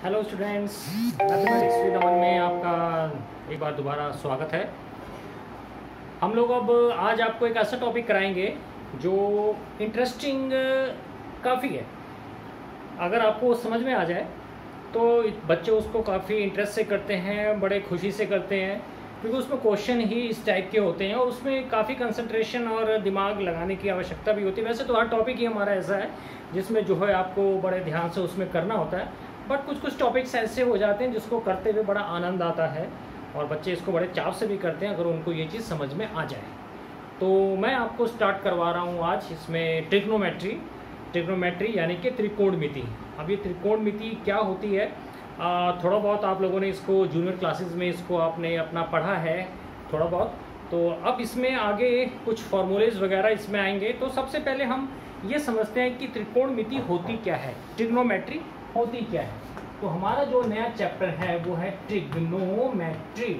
Hello students, mathematics with अमन में आपका एक बार दोबारा स्वागत है। हम लोग अब आज आपको एक ऐसा टॉपिक कराएंगे जो इंटरेस्टिंग काफ़ी है। अगर आपको समझ में आ जाए तो बच्चे उसको काफ़ी इंटरेस्ट से करते हैं, बड़े खुशी से करते हैं, क्योंकि उसमें क्वेश्चन ही इस टाइप के होते हैं और उसमें काफ़ी कंसंट्रेशन और दिमाग लगाने की आवश्यकता भी होती है। वैसे तो हर टॉपिक ही हमारा ऐसा है जिसमें जो है आपको बड़े ध्यान से उसमें करना होता है, बट कुछ कुछ टॉपिक्स ऐसे हो जाते हैं जिसको करते हुए बड़ा आनंद आता है और बच्चे इसको बड़े चाव से भी करते हैं अगर उनको ये चीज़ समझ में आ जाए। तो मैं आपको स्टार्ट करवा रहा हूँ आज इसमें ट्रिग्नोमेट्री यानी कि त्रिकोणमिति। अब ये त्रिकोणमिति क्या होती है, थोड़ा बहुत आप लोगों ने इसको जूनियर क्लासेस में इसको आपने अपना पढ़ा है थोड़ा बहुत। तो अब इसमें आगे कुछ फॉर्मूलेज वगैरह इसमें आएंगे। तो सबसे पहले हम ये समझते हैं कि त्रिकोणमिति होती क्या है, ट्रिग्नोमेट्री होती क्या है। तो हमारा जो नया चैप्टर है वो है ट्रिग्नोमेट्री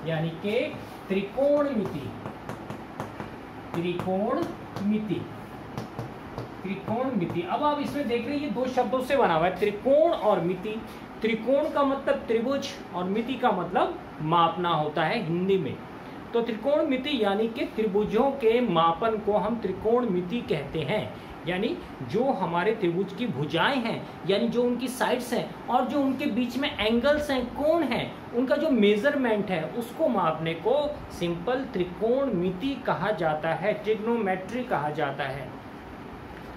यानी कि त्रिकोणमिति। अब आप इसमें देख रहे हैं ये दो शब्दों से बना हुआ है, त्रिकोण और मिति। त्रिकोण का मतलब त्रिभुज और मिति का मतलब मापना होता है हिंदी में। तो त्रिकोणमिति यानी कि त्रिभुजों के मापन को हम त्रिकोणमिति कहते हैं। यानी जो हमारे त्रिभुज की भुजाएं हैं, यानी जो उनकी साइड्स हैं और जो उनके बीच में एंगल्स हैं, कोण हैं, उनका जो मेजरमेंट है उसको मापने को सिंपल त्रिकोणमिति कहा जाता है, ट्रिग्नोमेट्री कहा जाता है।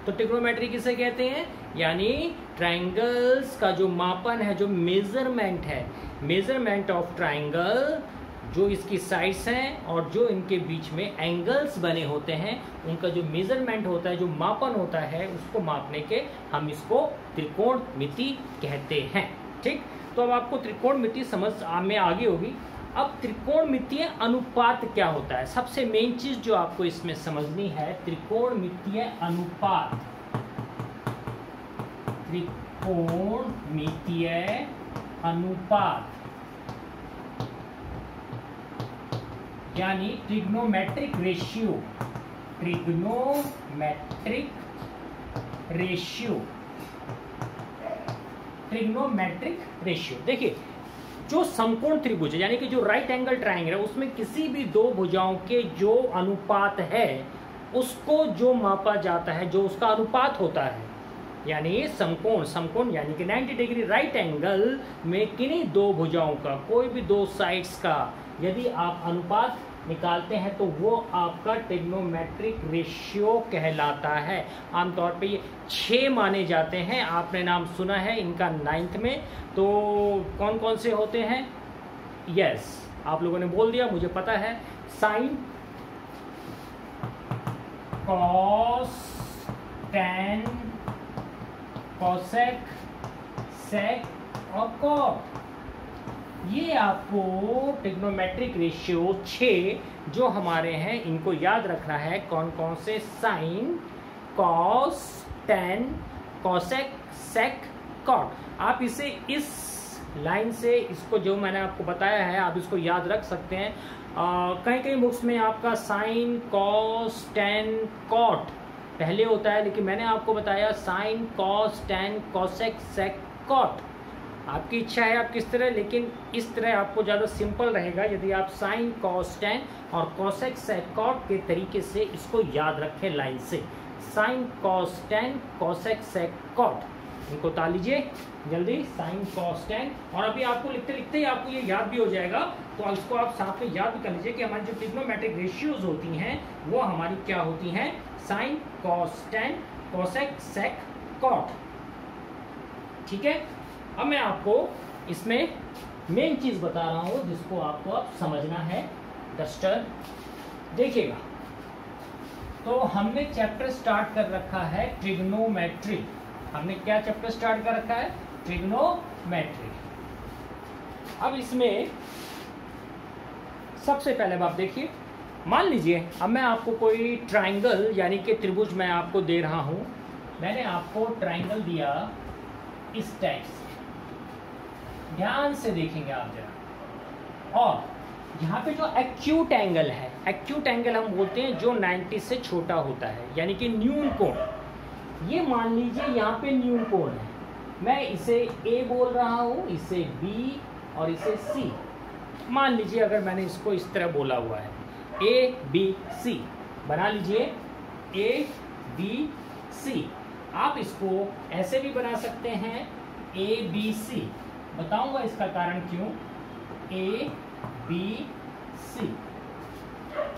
तो ट्रिग्नोमेट्री किसे कहते हैं, यानी ट्रायंगल्स का जो मापन है, जो मेजरमेंट है, मेजरमेंट ऑफ ट्रायंगल, जो इसकी साइड्स हैं और जो इनके बीच में एंगल्स बने होते हैं, उनका जो मेजरमेंट होता है, जो मापन होता है, उसको मापने के हम इसको त्रिकोणमिति कहते हैं। ठीक, तो अब आपको त्रिकोणमिति समझ में आगे होगी। अब त्रिकोणमितीय अनुपात क्या होता है, सबसे मेन चीज जो आपको इसमें समझनी है, त्रिकोणमितीय अनुपात। त्रिकोणमितीय अनुपात यानी ट्रिग्नोमेट्रिक रेशियो। ट्रिग्नोमेट्रिक रेशियो देखिए, जो समकोण त्रिभुज है यानी कि जो राइट एंगल ट्रायंगल है, उसमें किसी भी दो भुजाओं के जो अनुपात है उसको जो मापा जाता है, जो उसका अनुपात होता है, यानी समकोण यानी कि 90 डिग्री राइट एंगल में किन्हीं दो भुजाओं का, कोई भी दो साइड्स का यदि आप अनुपात निकालते हैं तो वो आपका ट्रिग्नोमेट्रिक रेशियो कहलाता है। आमतौर पे ये 6 माने जाते हैं, आपने नाम सुना है इनका 9th में। तो कौन कौन से होते हैं, यस आप लोगों ने बोल दिया, मुझे पता है। साइन, कॉस, टैन, कॉसेक, सेक और कॉट। ये आपको ट्रिग्नोमेट्रिक रेशियो 6 जो हमारे हैं इनको याद रखना है। कौन कौन से, sign, cos, tan, cosec, sec, cot. आप इसे इस लाइन से, इसको जो मैंने आपको बताया है आप इसको याद रख सकते हैं। कहीं कहीं बुक्स में आपका साइन, कॉस, टैन, कॉट पहले होता है, लेकिन मैंने आपको बताया sign, cos, tan, cosec, sec, cot. आपकी इच्छा है आप किस तरह, लेकिन इस तरह आपको ज़्यादा सिंपल रहेगा यदि आप साइन, कॉस, टैन और कॉसेक, सेक, कॉट के तरीके से इसको याद रखें लाइन से। Sign, cos, tan, cosec, sec, cot, इनको ताल लीजिए जल्दी, साइन, कॉस, टैन। और अभी आपको लिखते लिखते ही आपको ये याद भी हो जाएगा, तो इसको आप साथ में याद भी कर लीजिए कि हमारी जो ट्रिग्नोमेट्रिक रेशियोज होती हैं वो हमारी क्या होती हैं, sign, cos, tan, cosec, sec, cot. ठीक है, अब मैं आपको इसमें मेन चीज बता रहा हूं जिसको आपको अब समझना है। डस्टर देखिएगा, तो हमने चैप्टर स्टार्ट कर रखा है ट्रिग्नोमेट्री। हमने क्या चैप्टर स्टार्ट कर रखा है, ट्रिग्नोमेट्री। अब इसमें सबसे पहले आप देखिए, मान लीजिए अब मैं आपको कोई ट्रायंगल यानी कि त्रिभुज मैं आपको दे रहा हूं। मैंने आपको ट्रायंगल दिया इस टाइप से, ध्यान से देखेंगे आप जरा। और यहाँ पे जो एक्यूट एंगल है, एक्यूट एंगल हम बोलते हैं जो 90 से छोटा होता है, यानी कि न्यून कोण। ये मान लीजिए यहाँ पे न्यून कोण है, मैं इसे ए बोल रहा हूँ, इसे बी और इसे सी। मान लीजिए अगर मैंने इसको इस तरह बोला हुआ है ए बी सी, बना लीजिए ए बी सी। आप इसको ऐसे भी बना सकते हैं ए बी सी, बताऊंगा इसका कारण क्यों, ए बी सी।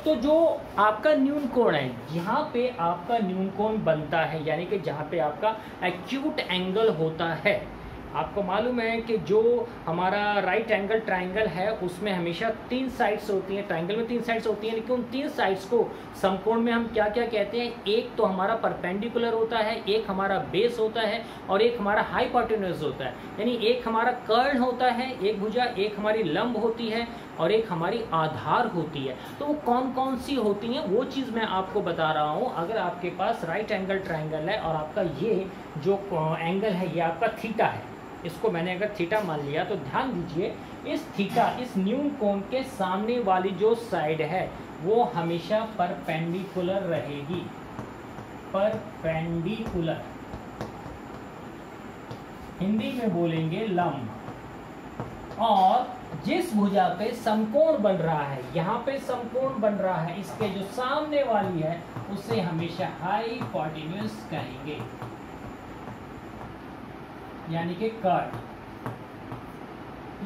तो जो आपका न्यून कोण है, जहाँ पे आपका न्यून कोण बनता है, यानी कि जहाँ पे आपका एक्यूट एंगल होता है, आपको मालूम है कि जो हमारा राइट एंगल ट्राइंगल है उसमें हमेशा 3 साइड्स होती हैं, ट्राइंगल में 3 साइड्स होती हैं, लेकिन उन 3 साइड्स को समकोण में हम क्या क्या कहते हैं, एक तो हमारा परपेंडिकुलर होता है, एक हमारा बेस होता है और एक हमारा हाइपोटेन्यूज होता है। यानी एक हमारा कर्ण होता है एक भुजा, एक हमारी लंब होती है और एक हमारी आधार होती है। तो वो कौन कौन सी होती हैं वो चीज़ मैं आपको बता रहा हूँ। अगर आपके पास राइट एंगल ट्राइंगल है और आपका ये जो एंगल है ये आपका थीटा है, इसको मैंने अगर थीटा मान लिया, तो ध्यान दीजिए इस थीटा, इस न्यून कोण के सामने वाली जो साइड है वो हमेशा परपेंडिकुलर रहेगी, परपेंडिकुलर, हिंदी में बोलेंगे लंब। और जिस भुजा पे समकोण बन रहा है, यहाँ पे समकोण बन रहा है, इसके जो सामने वाली है उसे हमेशा हाइपोटेन्यूज कहेंगे, यानी कि कर्ण।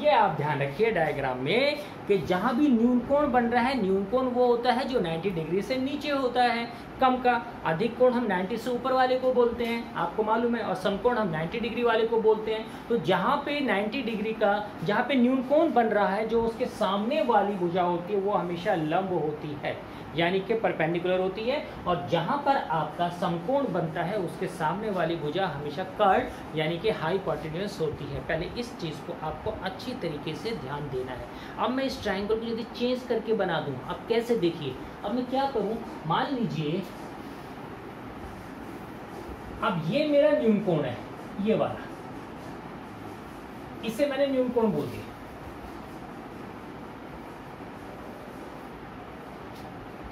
ये आप ध्यान रखिए डायग्राम में कि जहां भी न्यून कोण बन रहा है, न्यून कोण वो होता है जो 90 डिग्री से नीचे होता है, कम का। अधिक कोण हम 90 से ऊपर वाले को बोलते हैं, आपको मालूम है, और समकोण हम 90 डिग्री वाले को बोलते हैं। तो जहां पे 90 डिग्री का, जहां पे न्यून कोण बन रहा है, जो उसके सामने वाली भुजा होती है वो हमेशा लंब होती है, यानी कि परपेंडिकुलर होती है। और जहां पर आपका समकोण बनता है उसके सामने वाली भुजा हमेशा कर्ण यानी कि हाइपोटेन्यूज होती है। पहले इस चीज़ को आपको अच्छी तरीके से ध्यान देना है। अब मैं इस ट्रायंगल को यदि चेंज करके बना दूं, अब कैसे, देखिए अब मैं क्या करूं, मान लीजिए अब ये मेरा न्यून कोण है, ये वाला, इसे मैंने न्यून कोण बोल दिया।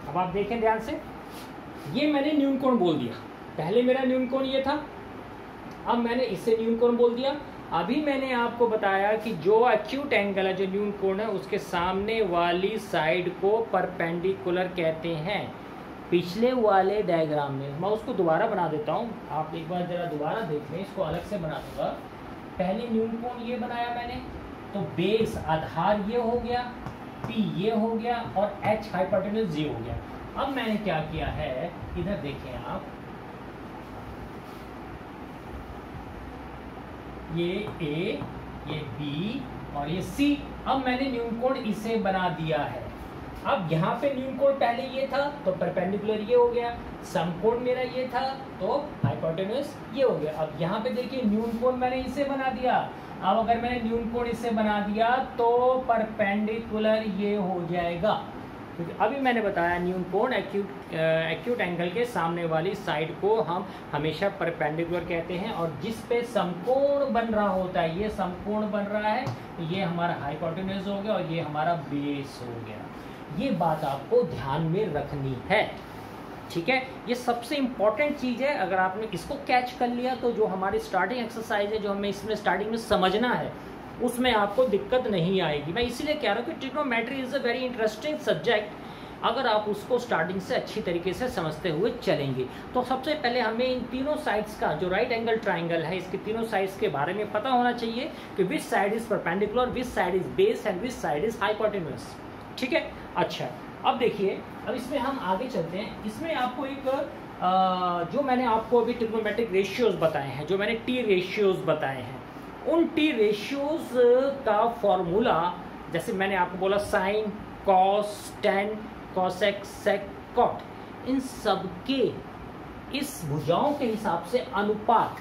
अब आप देखें ध्यान से, ये मैंने न्यून कोण बोल दिया, पहले मेरा न्यून कोण ये था, अब मैंने इसे न्यून कोण बोल दिया। अभी मैंने आपको बताया कि जो एक्यूट एंगल है, जो न्यून कोण है, उसके सामने वाली साइड को परपेंडिकुलर कहते हैं। पिछले वाले डायग्राम में मैं उसको दोबारा बना देता हूँ, आप एक बार जरा दोबारा देख लें, इसको अलग से बना दूंगा। पहले न्यून कोण ये बनाया मैंने, तो बेस आधार ये हो गया, P ये हो गया और H हाइपोटेन्यूज ये हो गया। अब मैंने क्या किया है, इधर देखें आप, ये A, ये B और ये C। अब मैंने न्यून कोण इसे बना दिया है। अब यहाँ पे न्यून कोण पहले ये था तो परपेंडिकुलर ये हो गया, समकोण मेरा ये था तो हाइपोटेन्यूज ये हो गया। अब यहाँ पे देखिए न्यून कोण मैंने इसे बना दिया, अब अगर मैंने न्यून कोण इसे बना दिया तो परपेंडिकुलर ये हो जाएगा, क्योंकि अभी मैंने बताया न्यून कोण एक्यूट एंगल के सामने वाली साइड को हम हमेशा परपेंडिकुलर कहते हैं। और जिस पे समकोण बन रहा होता है, ये समकोण बन रहा है, ये हमारा हाइपोटेन्यूज हो गया और ये हमारा बेस हो गया। ये बात आपको ध्यान में रखनी है, ठीक है। ये सबसे इंपॉर्टेंट चीज़ है। अगर आपने इसको कैच कर लिया तो जो हमारी स्टार्टिंग एक्सरसाइज है, जो हमें इसमें स्टार्टिंग में समझना है, उसमें आपको दिक्कत नहीं आएगी। मैं इसीलिए कह रहा हूँ कि trigonometry is a very interesting subject. अगर आप उसको स्टार्टिंग से अच्छी तरीके से समझते हुए चलेंगे तो सबसे पहले हमें इन तीनों साइड्स का, जो राइट एंगल ट्राइंगल है, इसके तीनों साइड्स के बारे में पता होना चाहिए कि which side is perpendicular, which side is base and which side is hypotenuse, ठीक है। अच्छा, अब देखिए, अब इसमें हम आगे चलते हैं। इसमें आपको एक जो मैंने आपको अभी ट्रिग्नोमेट्रिक रेशियोज बताए हैं, जो मैंने टी रेशियोज बताए हैं, उन टी रेशियोज का फॉर्मूला, जैसे मैंने आपको बोला sign, cos, tan, cosec, sec, cot, इन सब के इस भुजाओं के हिसाब से अनुपात,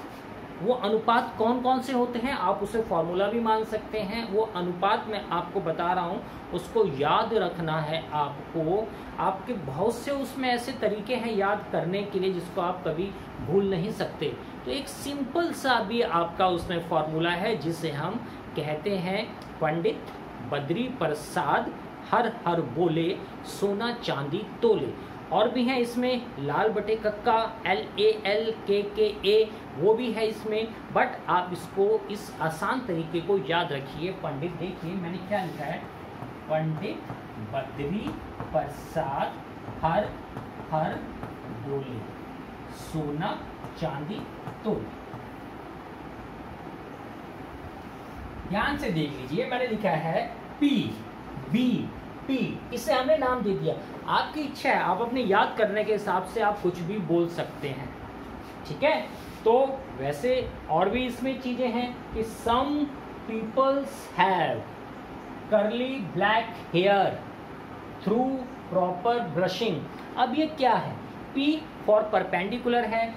वो अनुपात कौन कौन से होते हैं आप उसे फॉर्मूला भी मान सकते हैं। वो अनुपात मैं आपको बता रहा हूँ, उसको याद रखना है आपको। आपके बहुत से उसमें ऐसे तरीके हैं याद करने के लिए जिसको आप कभी भूल नहीं सकते। तो एक सिंपल सा भी आपका उसमें फॉर्मूला है जिसे हम कहते हैं पंडित बद्री प्रसाद हर हर बोले सोना चांदी तोले। और भी हैं इसमें, लाल बटे कक्का, LAL KKA, वो भी है इसमें। बट आप इसको इस आसान तरीके को याद रखिए। पंडित, देखिए मैंने क्या लिखा है, पंडित बद्री प्रसाद हर हर बोले, सोना चांदी तोले। ध्यान से देख लीजिए, मैंने लिखा है P B P, इसे हमने नाम दे दिया। आपकी इच्छा है, आप अपने याद करने के हिसाब से आप कुछ भी बोल सकते हैं, ठीक है। तो वैसे और भी इसमें चीजें हैं कि some peoples have curly black hair through proper brushing. अब ये क्या है, P फॉर परपेंडिकुलर है,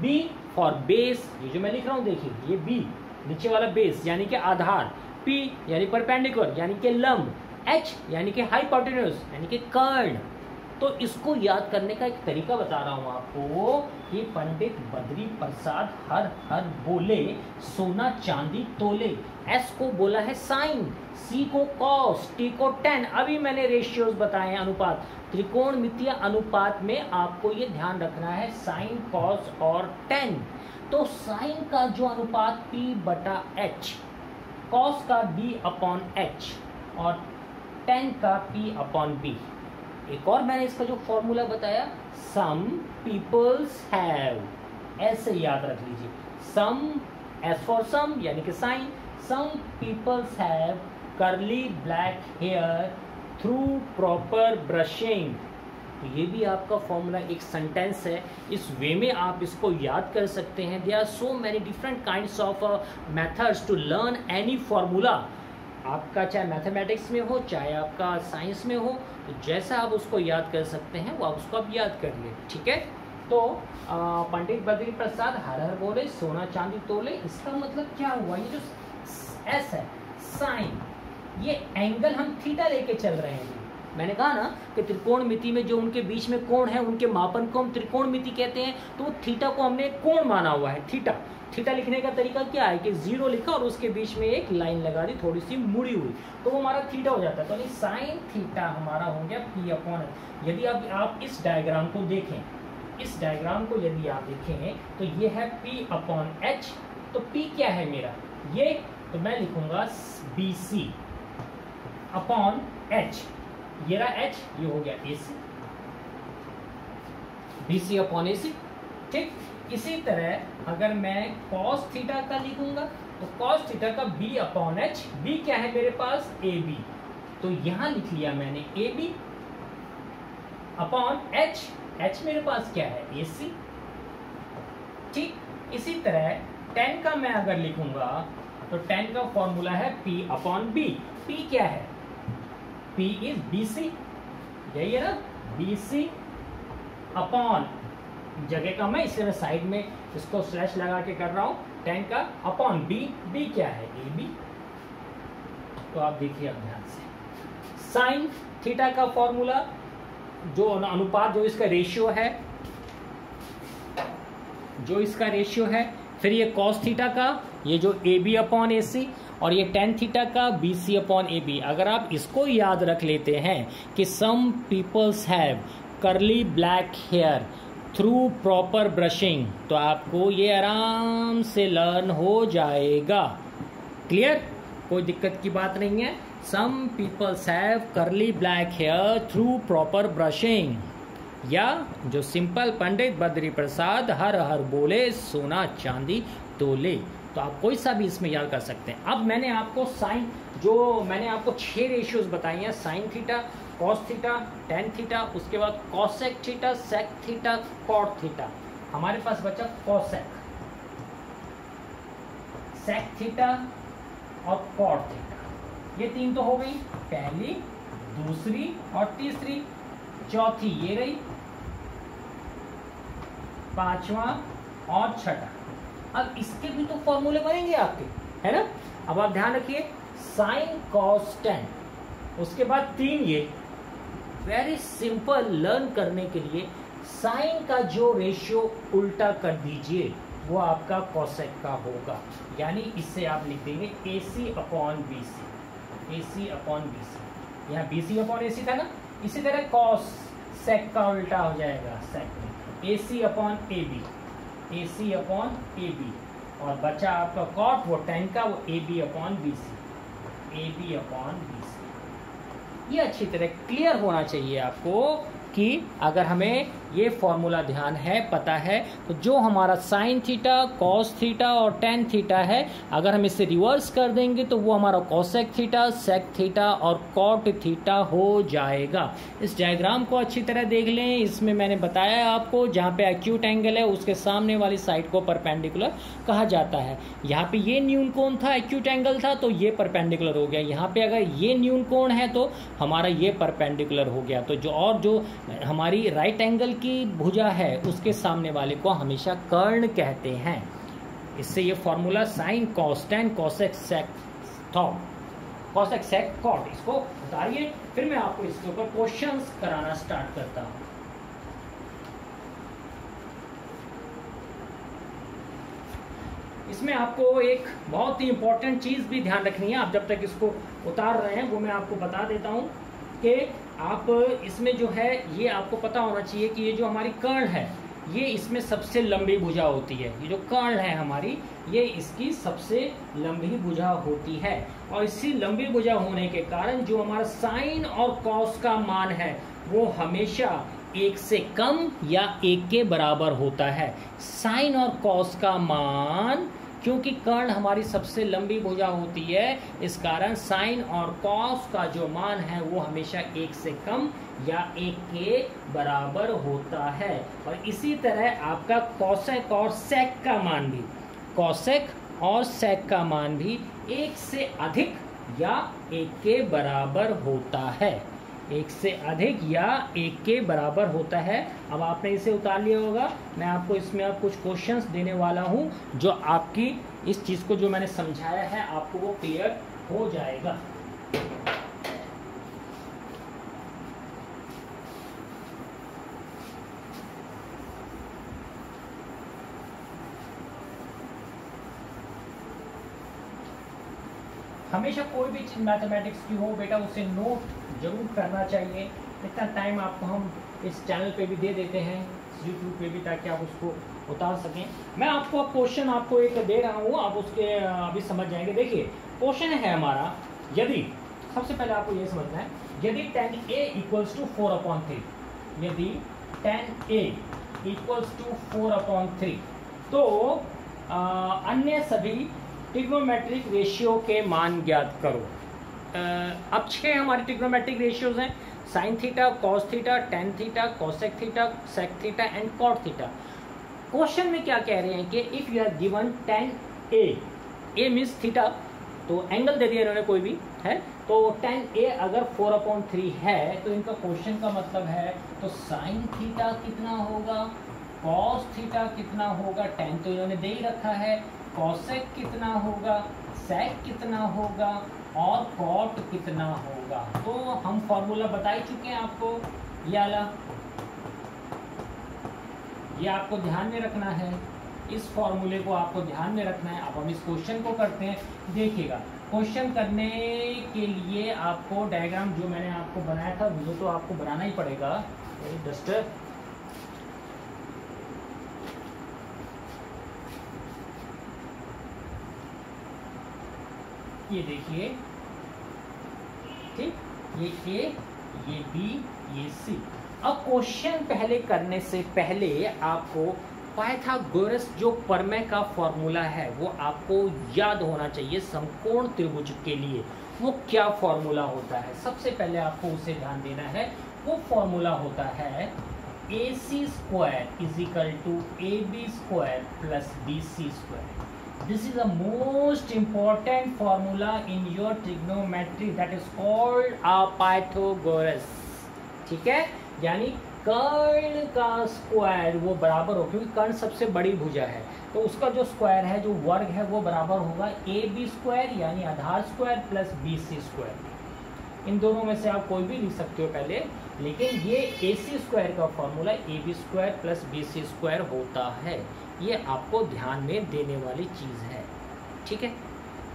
B फॉर बेस, ये जो मैं लिख रहा हूं देखिए, ये B नीचे वाला बेस यानी कि आधार, P यानी परपेंडिकुलर यानी कि लंब, H यानी कि हाइपोटेन्यूज यानी कि कर्ण। तो इसको याद करने का एक तरीका बता रहा हूं आपको कि पंडित बद्री प्रसाद हर हर बोले, सोना चांदी तोले। S को बोला है साइन, C को कॉस, T को tan। अभी मैंने रेशियोज बताए हैं, अनुपात, त्रिकोणमितीय अनुपात में आपको ये ध्यान रखना है, साइन कॉस और tan। तो साइन का जो अनुपात P/H, कॉस का D/H और tan का P/B। एक और मैंने इसका जो फॉर्मूला बताया, सम पीपल्स हैव, ऐसे याद रख लीजिए, सम एस फॉर सम यानी कि sign, some peoples have curly black hair through proper brushing. तो ये भी आपका फॉर्मूला एक सेंटेंस है, इस वे में आप इसको याद कर सकते हैं। There are so many different kinds of methods to learn any formula. आपका चाहे मैथमेटिक्स में हो, चाहे आपका साइंस में हो, तो जैसा आप उसको याद कर सकते हैं वो आप उसको आप याद कर लिए, ठीक है। तो पंडित बद्री प्रसाद हर हर बोले, सोना चांदी तोले, इसका मतलब क्या हुआ, ये जो S है साइन, ये एंगल हम थीटा लेके चल रहे हैं। मैंने कहा ना कि त्रिकोणमिति में जो उनके बीच में कोण है, उनके मापन को हम त्रिकोणमिति कहते हैं। तो थीटा को हमने कोण माना हुआ है, थीटा। थीटा लिखने का तरीका क्या है कि 0 लिखा और उसके बीच में एक लाइन लगा दी थोड़ी सी मुड़ी हुई, तो वो हमारा थीटा हो जाता है। तो साइन थीटा हमारा हो गया P/H। यदि आप इस डायग्राम को देखें, इस डायग्राम को यदि आप देखें तो ये है P/H। तो P क्या है मेरा, ये, तो मैं लिखूंगा BC अपॉन H, ये रहा H, ये हो गया AC, BC अपॉन AC, ठीक। इसी तरह अगर मैं cos थीटा का लिखूंगा तो cos थीटा का B/H, B क्या है मेरे पास, AB, तो यहां लिख लिया मैंने AB अपॉन H, H मेरे पास क्या है, AC, ठीक। इसी तरह tan का मैं अगर लिखूंगा तो tan का फॉर्मूला है P/B। P क्या है, P इज BC, यही है ना, BC अपॉन, जगह का मैं इसलिए मैं साइड में इसको स्लैश लगा के कर रहा हूं, tan का अपॉन B, B क्या है, AB। तो आप देखिए अब ध्यान से, साइन थीटा का फॉर्मूला, जो अनुपात, जो इसका रेशियो है, जो इसका रेशियो है, फिर ये cos थीटा का, ये जो AB अपॉन AC, और ये tan थीटा का BC अपॉन AB। अगर आप इसको याद रख लेते हैं कि some peoples have curly black hair through proper brushing, तो आपको ये आराम से लर्न हो जाएगा। क्लियर, कोई दिक्कत की बात नहीं है। Some peoples have curly black hair through proper brushing, या जो सिंपल पंडित बद्री प्रसाद हर हर बोले, सोना चांदी तोले। तो आप कोई सा भी इसमें याद कर सकते हैं। अब मैंने आपको साइन, जो मैंने आपको 6 रेशियोज बताई हैं, sine theta, cos theta, tan theta, उसके बाद cosec theta, sec theta, cot theta. हमारे पास बचा कॉसेक, सेक थीटा और कॉट थीटा। ये 3 तो हो गई, पहली, दूसरी और तीसरी। चौथी ये रही, पांचवा और छठा। अब इसके भी तो फॉर्मूले बनेंगे आपके, है ना। अब आप ध्यान रखिए, साइन कॉस tan, उसके बाद 3 ये। वेरी सिंपल, लर्न करने के लिए साइन का जो रेशियो उल्टा कर दीजिए वो आपका कॉसेक का होगा, यानी इससे आप लिख देंगे AC upon BC, AC upon BC। यहाँ BC अपॉन AC था ना। इसी तरह कॉस सेक का उल्टा हो जाएगा सेक में AC upon AB, AC upon AB, और बचा आपका कॉट वो tan का, वो AB upon BC, AB upon BC। ये अच्छी तरह क्लियर होना चाहिए आपको कि अगर हमें ये फॉर्मूला ध्यान है, पता है, तो जो हमारा साइन थीटा, कॉस थीटा और टेन थीटा है, अगर हम इसे रिवर्स कर देंगे तो वो हमारा कॉसेक थीटा, सेक थीटा और कॉट थीटा हो जाएगा। इस डायग्राम को अच्छी तरह देख लें। इसमें मैंने बताया आपको जहाँ पे एक्यूट एंगल है उसके सामने वाली साइड को परपेंडिकुलर कहा जाता है। यहाँ पे ये न्यून कोण था, एक्यूट एंगल था, तो ये परपेंडिकुलर हो गया। यहाँ पे अगर ये न्यून कोण है तो हमारा ये परपेंडिकुलर हो गया। तो जो हमारी राइट एंगल की भुजा है उसके सामने वाले को हमेशा कर्ण कहते हैं। इससे ये formula sine cos tan cosec sec cosec sec cot, इसको उतारिए, फिर मैं आपको इसके ऊपर क्वेश्चंस कराना स्टार्ट करता हूं। इसमें आपको एक बहुत ही इंपॉर्टेंट चीज भी ध्यान रखनी है। आप जब तक इसको उतार रहे हैं वो मैं आपको बता देता हूं कि आप इसमें जो है ये आपको पता होना चाहिए कि ये जो हमारी कर्ण है ये इसमें सबसे लंबी भुजा होती है। ये जो कर्ण है हमारी ये इसकी सबसे लंबी भुजा होती है, और इसी लंबी भुजा होने के कारण जो हमारा साइन और कॉस का मान है वो हमेशा 1 से कम या 1 के बराबर होता है। साइन और कॉस का मान, क्योंकि कर्ण हमारी सबसे लंबी भुजा होती है, इस कारण साइन और कॉस का जो मान है वो हमेशा 1 से कम या 1 के बराबर होता है। और इसी तरह आपका कॉसेक और सेक का मान भी, कॉसेक और सेक का मान भी 1 से अधिक या 1 के बराबर होता है। 1 से अधिक या 1 के बराबर होता है। अब आपने इसे उतार लिया होगा। मैं आपको इसमें अब कुछ क्वेश्चंस देने वाला हूं जो आपकी इस चीज़ को जो मैंने समझाया है आपको वो क्लियर हो जाएगा। हमेशा कोई भी चीज़ मैथमेटिक्स की हो बेटा उसे नोट जरूर करना चाहिए। इतना टाइम आपको हम इस चैनल पे भी दे देते हैं, यूट्यूब पे भी, ताकि आप उसको उतार सकें। मैं आपको अब क्वेश्चन आपको एक दे रहा हूँ, आप उसके अभी समझ जाएंगे। देखिए क्वेश्चन है हमारा, यदि सबसे पहले आपको ये समझना है, यदि tan A इक्वल्स टू 4/3, यदि tan A इक्वल्स टू 4/3 तो अन्य सभी ट्रिग्नोमेट्रिक रेशियो के मान ज्ञात करो। अब 6 हमारे ट्रिग्नोमेट्रिक रेशियोज हैं, sine theta, cos theta, tan theta, cosec theta, sec theta and cot theta. Question में क्या कह रहे हैं कि if you are given tan A, A means theta, तो एंगल दे दिया इन्होंने कोई भी है, तो tan A अगर 4/3 है तो इनका क्वेश्चन का मतलब है तो साइन थीटा कितना होगा, कॉस थीटा कितना होगा, tan तो इन्होंने दे ही रखा है, कॉसेक कितना होगा, सेक कितना होगा और कॉट कितना होगा। तो हम फॉर्मूला बता ही चुके हैं आपको, ये आपको ध्यान में रखना है, इस फॉर्मूले को आपको ध्यान में रखना है। अब हम इस क्वेश्चन को करते हैं। देखिएगा क्वेश्चन करने के लिए आपको डायग्राम जो मैंने आपको बनाया था वो तो आपको बनाना ही पड़ेगा। डस्टर ये देखिए, ठीक, ये A, ये B, ये C। अब क्वेश्चन पहले करने से पहले आपको पाइथागोरस जो प्रमेय का फॉर्मूला है वो आपको याद होना चाहिए समकोण त्रिभुज के लिए। वो क्या फॉर्मूला होता है, सबसे पहले आपको उसे ध्यान देना है। वो फॉर्मूला होता है AC square is equal to AB square plus BC square. This is the most important formula in your trigonometry, that is called a Pythagoras। ठीक है, यानी कर्ण का स्क्वायर वो बराबर हो, क्योंकि कर्ण सबसे बड़ी भुजा है तो उसका जो स्क्वायर है, जो वर्ग है वो बराबर होगा AB स्क्वायर यानी आधार स्क्वायर प्लस BC स्क्वायर। इन दोनों में से आप कोई भी लिख सकते हो पहले, लेकिन ये AC स्क्वायर का formula AB square plus BC square होता है। ये आपको ध्यान में देने वाली चीज़ है, ठीक है।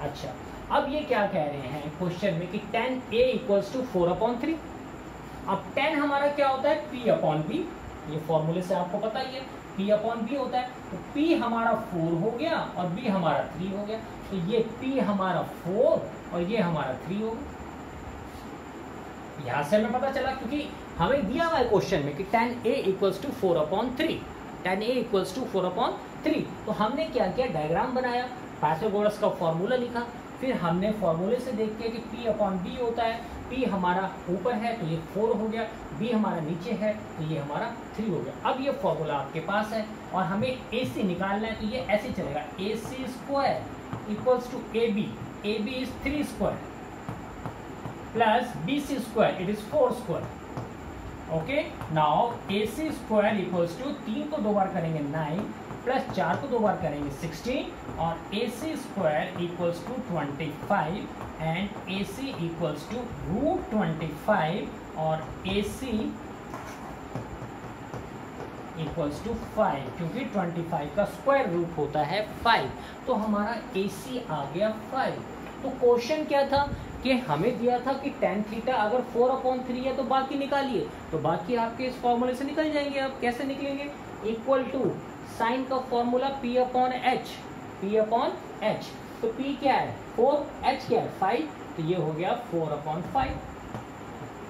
अच्छा, अब ये क्या कह रहे हैं क्वेश्चन में कि tan A इक्वल्स टू 4/3, अब tan हमारा क्या होता है, P अपॉन बी, ये फॉर्मूले से आपको पता ही है, P अपॉन बी होता है। तो P हमारा 4 हो गया और B हमारा 3 हो गया, तो ये P हमारा 4 और ये हमारा 3 हो गया। यहां से हमें पता चला, क्योंकि हमें दिया हुआ है क्वेश्चन में कि tan A equals to 4/3, tan A equals to 4/3। तो हमने क्या किया, डायग्राम बनाया, पाइथागोरस का फॉर्मूला लिखा, फिर हमने फॉर्मूले से देख के कि P अपॉन बी होता है, P हमारा ऊपर है तो ये 4 हो गया, B हमारा नीचे है तो ये हमारा 3 हो गया। अब ये फॉर्मूला आपके पास है और हमें AC निकालना है, तो ये ऐसे चलेगा, AC square equals to AB, AB is 3 square plus BC square, it is 4 square. Okay, now AC square equals to 3 को 2 बार करेंगे 9 प्लस 4 को 2 बार करेंगे 16 और AC square equals to 25 and AC equals to √25 और AC इक्वल्स टू 5, क्योंकि 25 का square root होता है 5। तो हमारा AC आ गया 5। तो क्वेश्चन क्या था कि हमें दिया था कि tan थीटा अगर 4/3 है तो बाकी निकालिए, तो बाकी आपके इस फॉर्मूले से निकल जाएंगे। आप कैसे निकलेंगे, इक्वल टू साइन का formula P upon H, P upon H। तो P क्या है 4, H क्या है 5, तो ये हो गया 4/5।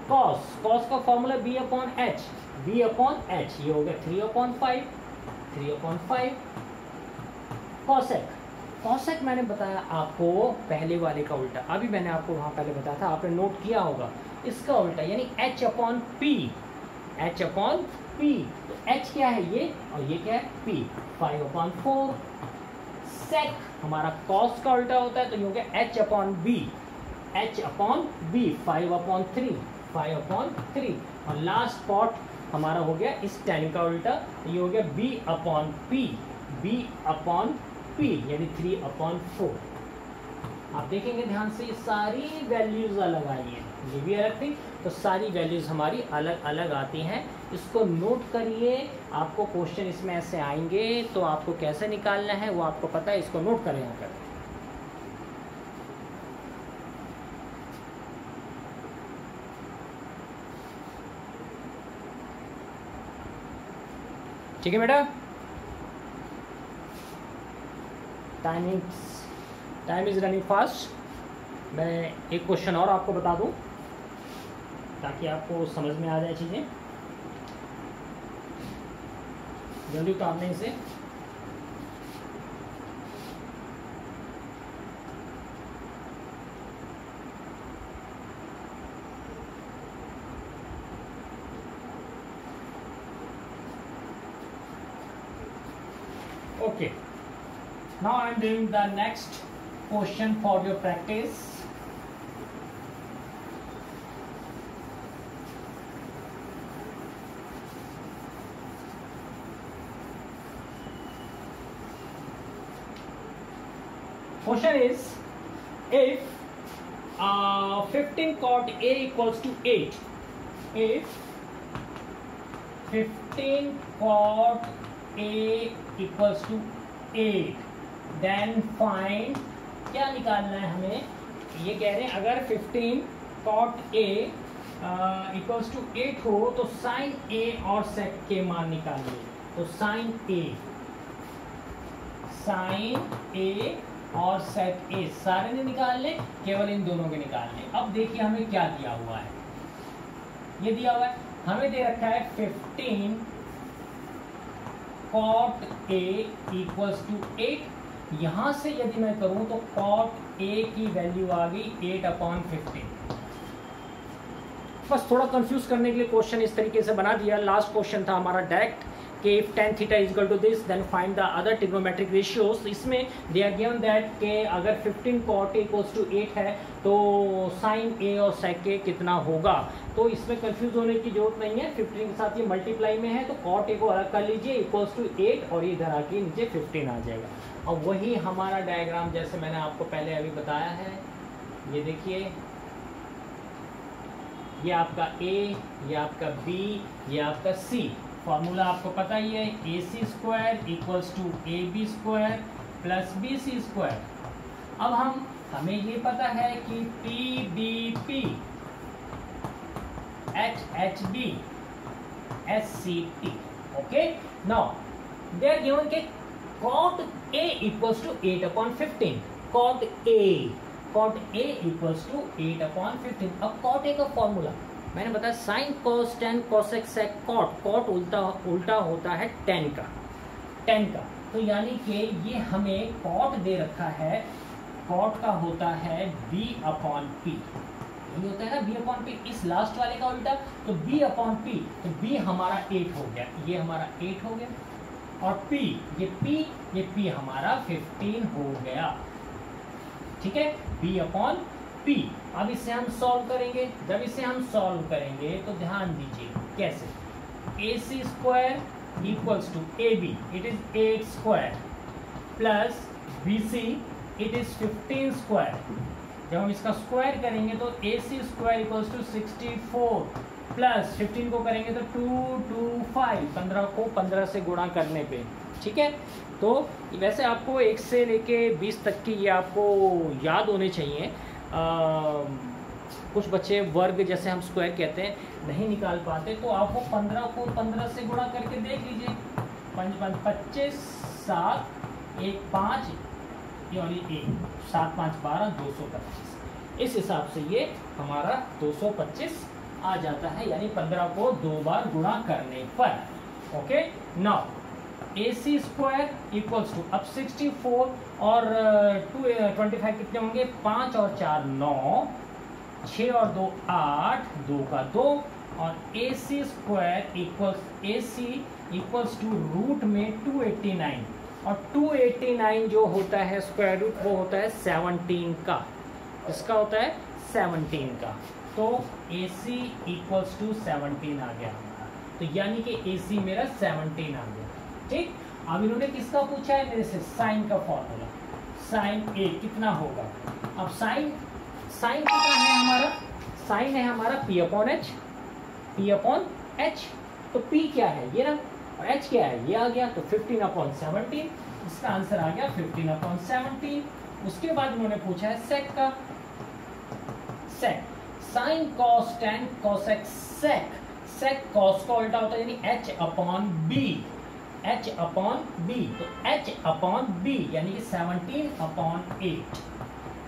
कॉस का formula B upon H, B upon H, ये हो गया 3/5, 3/5। कॉसेक मैंने बताया आपको पहले वाले का उल्टा, अभी मैंने आपको वहां पहले बताया था, आपने नोट किया होगा, इसका उल्टा यानी H upon P, H upon P। तो H क्या है ये और ये क्या है P, 5/4। सेक हमारा कॉस का उल्टा होता है, तो ये हो गया H upon B, H upon B 5/3, 5/3। और लास्ट पार्ट हमारा हो गया इस tan का उल्टा, ये हो गया B upon P, B upon P यानी 3/4। आप देखेंगे ध्यान से, सारी वैल्यूज अलग आई हैं, ये भी अलग थी, तो सारी वैल्यूज हमारी अलग अलग आती हैं। इसको नोट करिए, आपको क्वेश्चन इसमें ऐसे आएंगे तो आपको कैसे निकालना है वो आपको पता है, इसको नोट करें यहाँ पर। ठीक है बेटा, टाइम इज रनिंग फास्ट। मैं एक क्वेश्चन और आपको बता दूं ताकि आपको समझ में आ जाए चीज़ें, जल्दी उतारने से। Okay, now I am doing the next question for your practice. Question is, if 15 cot A equals to 8, if 15 cot A equals to 8, then find, क्या निकालना है हमें, ये कह रहे हैं अगर 15 cot A इक्वल्स टू 8 हो तो साइन A और सेक के मान निकालिए। तो साइन A और सेक A सारे ने निकालने, केवल इन दोनों के निकालने। अब देखिए हमें क्या दिया हुआ है, ये दिया हुआ है हमें दे रखा है 15 cot A इक्वल्स टू 8। यहां से यदि मैं करूं तो cot A की वैल्यू आ गई 8/15। बस थोड़ा कंफ्यूज करने के लिए क्वेश्चन इस तरीके से बना दिया। लास्ट क्वेश्चन था हमारा डायरेक्ट कि if tan theta is equal to this then find the other trigonometric ratios। इसमें they are given that कि अगर 15 cot A equals to 8 है तो sin A और sec A कितना होगा। तो इसमें कंफ्यूज होने की जरूरत नहीं है, 15 के साथ ये मल्टीप्लाई में है तो cot A को अलग कर लीजिए इक्वल्स टू 8 और ये इधर आके नीचे 15 आ जाएगा। और वही हमारा डायग्राम जैसे मैंने आपको पहले अभी बताया है, ये देखिए, ये आपका A, ये आपका B, ये आपका C। फॉर्मूला आपको पता ही है, AC square equals to AB square plus BC square. अब हमें ये पता है कि PBP HHD SCT. Okay, now they are given के cot A equals to 8/15. Cot A equals to 8/15. अब cot A का फॉर्मूला मैंने बताया sign cos tan cosec sec cot. cot उल्टा होता है tan का. तो यानी कि ये हमें cot दे रखा है, cot का होता है B/P. ये होता है ना B/P, इस लास्ट वाले का उल्टा, तो B/P, तो B हमारा 8 हो गया, ये हमारा 8 हो गया, और P ये P हमारा 15 हो गया. ठीक है, B/P. अब इसे हम सॉल्व करेंगे. जब इसे हम सॉल्व करेंगे तो ध्यान दीजिए कैसे. AC square equals to AB, it is 8 square, plus BC it is 15 square. जब हम इसका स्क्वायर करेंगे तो AC square equals to 64, plus 15 को करेंगे तो 225, 15 को 15 से गुणा करने पे. ठीक है, तो वैसे आपको 1 से लेके 20 तक की ये आपको याद होने चाहिए. कुछ बच्चे वर्ग जैसे हम स्क्वायर कहते हैं नहीं निकाल पाते, तो आप वो 15 को 15 से गुणा करके देख लीजिए. 5 5 25, 7 1 5, और ये 1 7 5 12, 225. इस हिसाब से ये हमारा 225 आ जाता है, यानी 15 को 2 बार गुणा करने पर. Okay, now AC square equals to अब 64 और 25 कितने होंगे, 5 और 4 9, 6 और 2 8, 2 का 2, और AC square equals to root में 289, और 289 जो होता है स्क्वायर रूट वो होता है 17 का. इसका होता है 17 का, तो AC इक्वल्स टू 17 आ गया हमारा. तो यानी कि AC मेरा 17 आ गया. ठीक, अब इन्होंने किसका पूछा है मेरे से, साइन का फॉर्मूला. साइन A कितना होगा. अब साइन कितना है हमारा, साइन है हमारा P/H. तो P क्या है, ये ना, और H क्या है, ये आ गया, तो 15/17. इसका आंसर आ गया 15/17. उसके बाद उन्होंने पूछा है सेक का. Sec sine cos tan cosec sec. Sec cos का उल्टा होता है, यानी H/B. तो H/B यानी कि 17/8.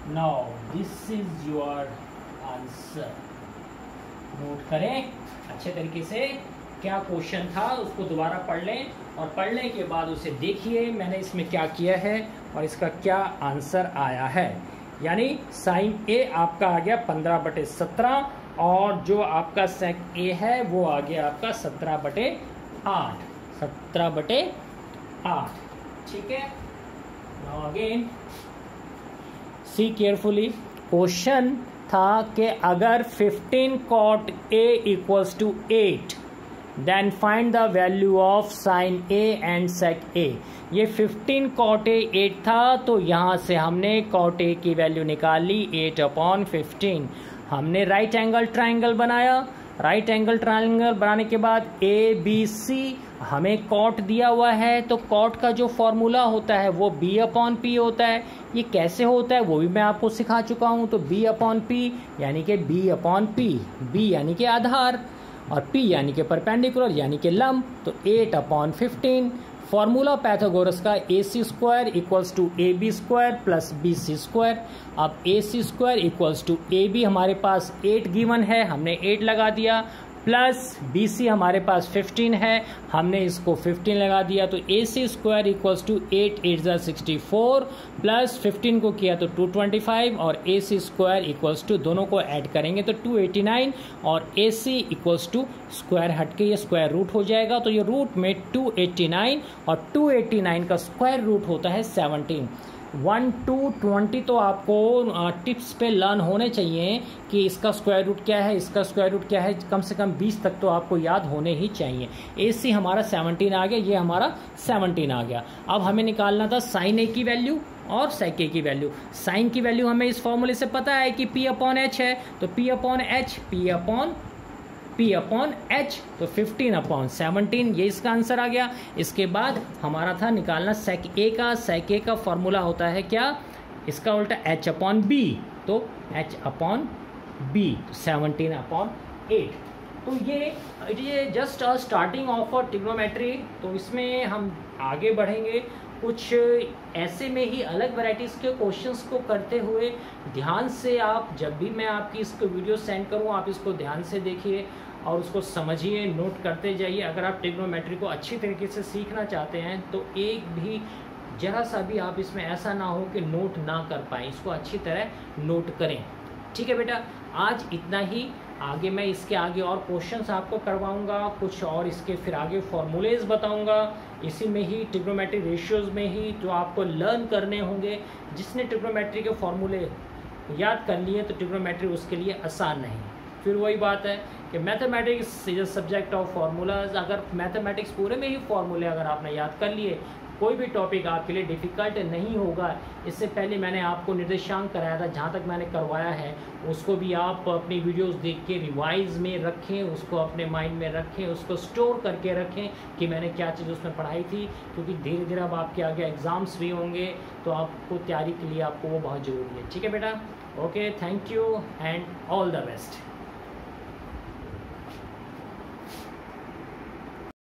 Now this is your answer. Note करें अच्छे तरीके से, क्या क्वेश्चन था उसको दोबारा पढ़ लें, और पढ़ने के बाद उसे देखिए मैंने इसमें क्या किया है और इसका क्या आंसर आया है. यानी साइन A आपका आ गया 15/17, और जो आपका सेक A है वो आ गया आपका 17/8. 17/8. ठीक है, now again see carefully. Question था कि अगर 15 cot A equals to 8, then find the value of sine A and sec A. ये 15 cot A 8 था, तो यहाँ से हमने cot A की वैल्यू निकाली 8/15. हमने राइट एंगल ट्राइंगल बनाया. राइट एंगल ट्राइंगल बनाने के बाद ABC हमें कॉट दिया हुआ है, तो कॉट का जो फॉर्मूला होता है वो B/P होता है. ये कैसे होता है वो भी मैं आपको सिखा चुका हूँ. तो B/P यानी कि B/P, B यानी कि आधार, और P यानी कि परपेंडिकुलर यानी कि लंब, तो 8/15. फॉर्मूला पैथागोरस का AC square equals to AB square plus BC square. अब AC square equals to AB हमारे पास 8 गिवन है, हमने 8 लगा दिया, प्लस BC हमारे पास 15 है, हमने इसको 15 लगा दिया. तो AC square equals to 8 8 64, plus 15 को किया तो 225, और AC स्क्वायर इक्वल्स टू दोनों को ऐड करेंगे तो 289, और AC इक्वल्स टू स्क्वायर हट के ये स्क्वायर रूट हो जाएगा. तो ये रूट में 289, और 289 का स्क्वायर रूट होता है 17. 1 to 20 तो आपको टिप्स पे लर्न होने चाहिए कि इसका स्क्वायर रूट क्या है, इसका स्क्वायर रूट क्या है. कम से कम 20 तक तो आपको याद होने ही चाहिए. AC हमारा 17 आ गया, ये हमारा 17 आ गया. अब हमें निकालना था साइन A की वैल्यू और सेक A की वैल्यू. साइन की वैल्यू हमें इस फॉर्मूले से पता है कि P/H है, तो P/H, तो 15/17, ये इसका आंसर आ गया. इसके बाद हमारा था निकालना सेक A का. सेक A का फॉर्मूला होता है क्या, इसका उल्टा H/B, तो H/B 17/8. तो ये just a starting of a trigonometry. तो इसमें हम आगे बढ़ेंगे कुछ ऐसे में ही अलग वैरायटीज़ के क्वेश्चंस को करते हुए। ध्यान से आप, जब भी मैं आपकी इसको वीडियो सेंड करूँ, आप इसको ध्यान से देखिए और उसको समझिए, नोट करते जाइए। अगर आप ट्रिग्नोमेट्री को अच्छी तरीके से सीखना चाहते हैं तो एक भी जरा सा भी आप इसमें ऐसा ना हो कि नोट ना कर पाएँ, इसको अच्छी तरह नोट करें। ठीक है बेटा, आज इतना ही। आगे मैं इसके आगे और क्वेश्चंस आपको करवाऊंगा, कुछ और इसके फिर आगे फॉर्मूलेज बताऊंगा, इसी में ही ट्रिग्नोमेट्री रेशियोज़ में ही जो आपको लर्न करने होंगे। जिसने ट्रिग्नोमेट्री के फॉर्मूले याद कर लिए तो ट्रिग्नोमेट्री उसके लिए आसान नहीं। फिर वही बात है कि mathematics is a subject of formulas. अगर मैथमेटिक्स पूरे में ही फॉर्मूले अगर आपने याद कर लिए, कोई भी टॉपिक आपके लिए डिफ़िकल्ट नहीं होगा। इससे पहले मैंने आपको निर्देशांक कराया था, जहाँ तक मैंने करवाया है उसको भी आप अपनी वीडियोस देख के रिवाइज में रखें, उसको अपने माइंड में रखें, उसको स्टोर करके रखें कि मैंने क्या चीज़ उसमें पढ़ाई थी। क्योंकि धीरे धीरे अब आपके आगे एग्ज़ाम्स भी होंगे तो आपको तैयारी के लिए आपको वो बहुत ज़रूरी है। ठीक है बेटा, okay, thank you and all the best.